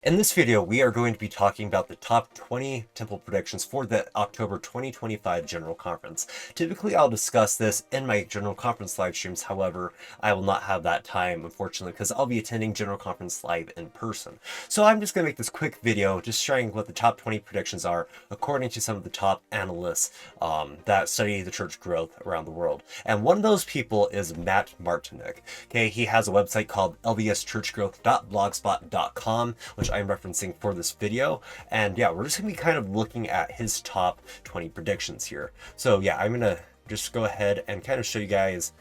In this video, we are going to be talking about the top 20 temple predictions for the October 2025 General Conference. Typically, I'll discuss this in my General Conference live streams. However, I will not have that time, unfortunately, because I'll be attending General Conference live in person. So I'm just going to make this quick video just sharing what the top 20 predictions are according to some of the top analysts that study the church growth around the world. And one of those people is Matt Martinich. Okay, he has a website called ldspodcast.blogspot.com, which I'm referencing for this video. And yeah, we're just gonna be kind of looking at his top 20 predictions here. So yeah, I'm gonna just go ahead and kind of show you guys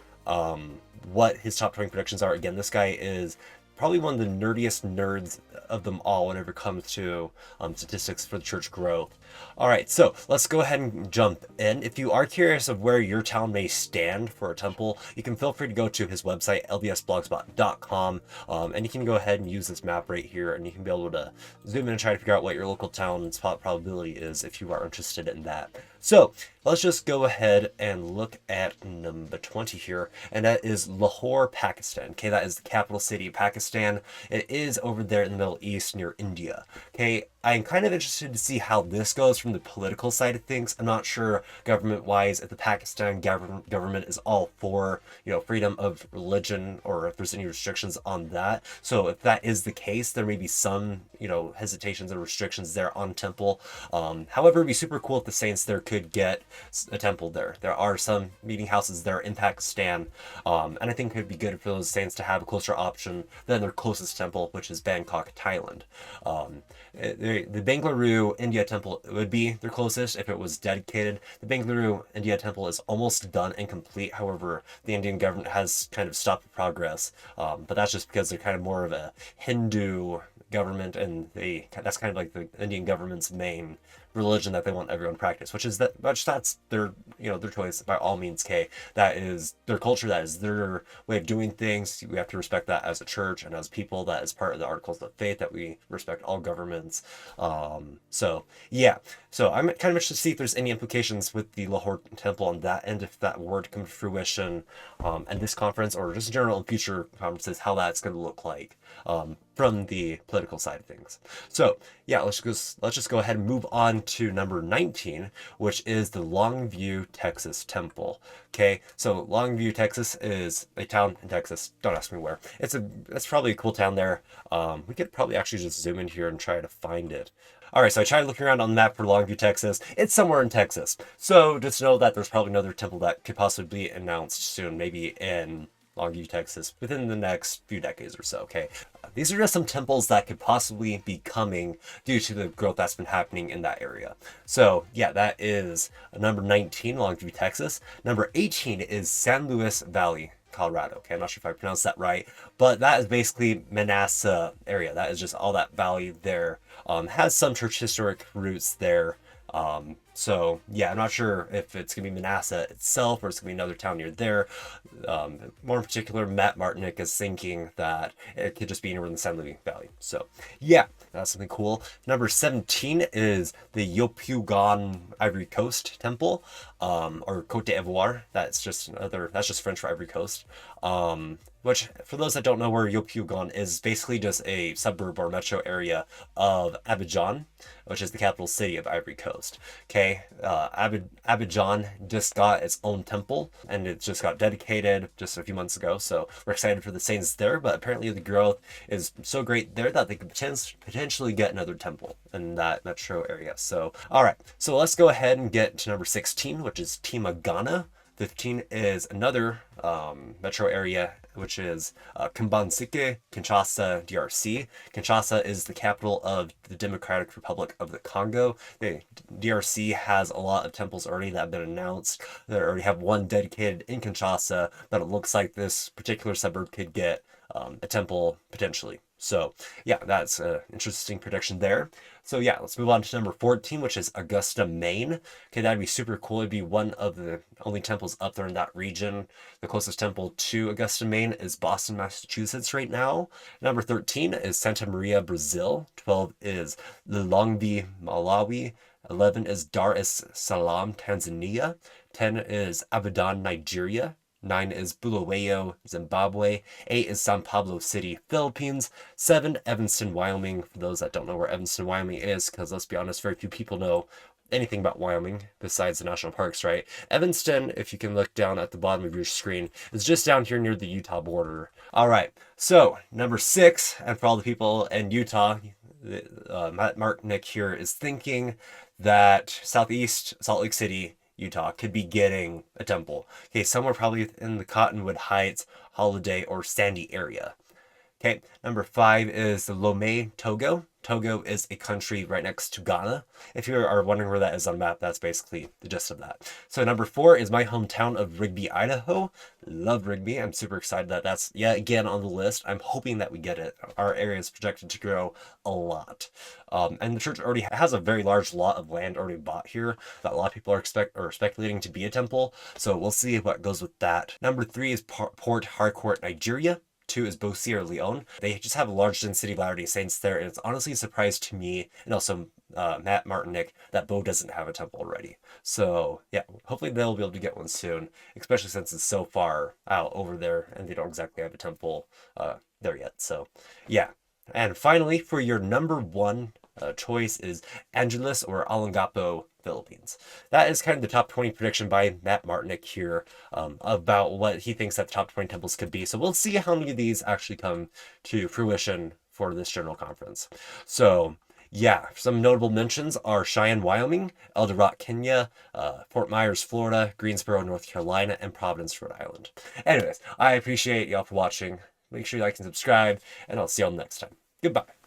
what his top 20 predictions are. Again, this guy is probably one of the nerdiest nerds of them all whenever it comes to statistics for the church growth. All right, so let's go ahead and jump in. If you are curious of where your town may stand for a temple, you can feel free to go to his website, ldspodcast.com, and you can go ahead and use this map right here, and you can be able to zoom in and try to figure out what your local town's probability is if you are interested in that. So let's just go ahead and look at number 20 here, and that is Lahore, Pakistan. Okay, that is the capital city of Pakistan. It is over there in the Middle East near India. Okay, I'm kind of interested to see how this goes from the political side of things. I'm not sure government-wise if the Pakistan government is all for, freedom of religion, or if there's any restrictions on that. So if that is the case, there may be some, hesitations and restrictions there on temple. However, it'd be super cool if the Saints there could get a temple there. There are some meeting houses there in Pakistan, and I think it would be good for those Saints to have a closer option than their closest temple, which is Bangkok, Thailand. The Bengaluru India temple would be their closest if it was dedicated. The Bengaluru India temple is almost done and complete. However, the Indian government has kind of stopped progress, but that's just because they're kind of more of a Hindu government, and that's kind of like the Indian government's main religion that they want everyone to practice, that's their their choice by all means. That is their culture, that is their way of doing things. We have to respect that as a church and as people. That is part of the articles of faith, that we respect all governments. So yeah, so I'm kind of interested to see if there's any implications with the Lahore temple on that end, if that were to come to fruition at this conference, or just in general in future conferences, how that's going to look like from the political side of things. So yeah, let's just go ahead and move on to number 19, which is the Longview, Texas temple. Okay, so Longview, Texas is a town in Texas. Don't ask me where. It's probably a cool town there. We could probably actually just zoom in here and try to find it. All right, so I tried looking around on the map for Longview, Texas. It's somewhere in Texas. So just know that there's probably another temple that could possibly be announced soon, maybe in Longview, Texas, within the next few decades or so. Okay, these are just some temples that could possibly be coming due to the growth that's been happening in that area. So yeah, that is number 19, Longview, Texas. Number 18 is San Luis Valley, Colorado. Okay, I'm not sure if I pronounced that right, but that is basically Manasseh area. That is just all that valley there. Has some church historic roots there. So yeah, I'm not sure if it's gonna be Manasseh itself or it's gonna be another town near there. More in particular, Matt Martinich is thinking that it could just be anywhere in the San Luis Valley. So yeah, that's something cool. Number 17 is the Yopougon Ivory Coast Temple, or Côte d'Ivoire. That's just French for Ivory Coast. Which, for those that don't know where Yopougon is, basically just a suburb or metro area of Abidjan, which is the capital city of Ivory Coast. Okay, Abidjan just got its own temple, and it just got dedicated just a few months ago. So we're excited for the Saints there, but apparently the growth is so great there that they could potentially get another temple in that metro area. So, all right, so let's go ahead and get to number 16, which is Timagana. 15 is another metro area, which is Kimbansike, Kinshasa, DRC. Kinshasa is the capital of the Democratic Republic of the Congo. The DRC has a lot of temples already that have been announced. They already have one dedicated in Kinshasa, but it looks like this particular suburb could get a temple potentially. So yeah, that's an interesting prediction there. So yeah, let's move on to number 14, which is Augusta, Maine. Okay, that'd be super cool. It'd be one of the only temples up there in that region. The closest temple to Augusta, Maine is Boston, Massachusetts right now. Number 13 is Santa Maria, Brazil. 12 is Lilongwe, Malawi. 11 is Dar es Salaam, Tanzania. 10 is Abadan, Nigeria. 9 is Bulawayo, Zimbabwe. 8 is San Pablo City, Philippines. 7, Evanston, Wyoming. For those that don't know where Evanston, Wyoming is, because let's be honest, very few people know anything about Wyoming besides the national parks, right? Evanston, if you can look down at the bottom of your screen, is just down here near the Utah border. All right, so number 6, and for all the people in Utah, Matt Martinich here is thinking that Southeast Salt Lake City, Utah, could be getting a temple. Okay, somewhere probably in the Cottonwood Heights, Holiday, or Sandy area. Okay, number 5 is the Lomé, Togo. Togo is a country right next to Ghana. If you are wondering where that is on the map, that's basically the gist of that. So number 4 is my hometown of Rigby, Idaho. Love Rigby. I'm super excited that that's yet again on the list. I'm hoping that we get it. Our area is projected to grow a lot. And the church already has a very large lot of land already bought here that a lot of people are speculating to be a temple. So we'll see what goes with that. Number 3 is Port Harcourt, Nigeria. 2 is Bo Sierra Leone. They just have a large density of Latter-day Saints there, and it's honestly a surprise to me, and also Matt Martinich, that Bo doesn't have a temple already. So yeah, hopefully they'll be able to get one soon, especially since it's so far out over there, and they don't exactly have a temple there yet. So yeah. And finally, for your number 1 choice is Angeles or Olongapo, Philippines. That is kind of the top 20 prediction by Matt Martinich here about what he thinks that the top 20 temples could be. So we'll see how many of these actually come to fruition for this general conference. So yeah, some notable mentions are Cheyenne, Wyoming, El Dorado, Kenya, Fort Myers, Florida, Greensboro, North Carolina, and Providence, Rhode Island. Anyways, I appreciate y'all for watching. Make sure you like and subscribe, and I'll see y'all next time. Goodbye.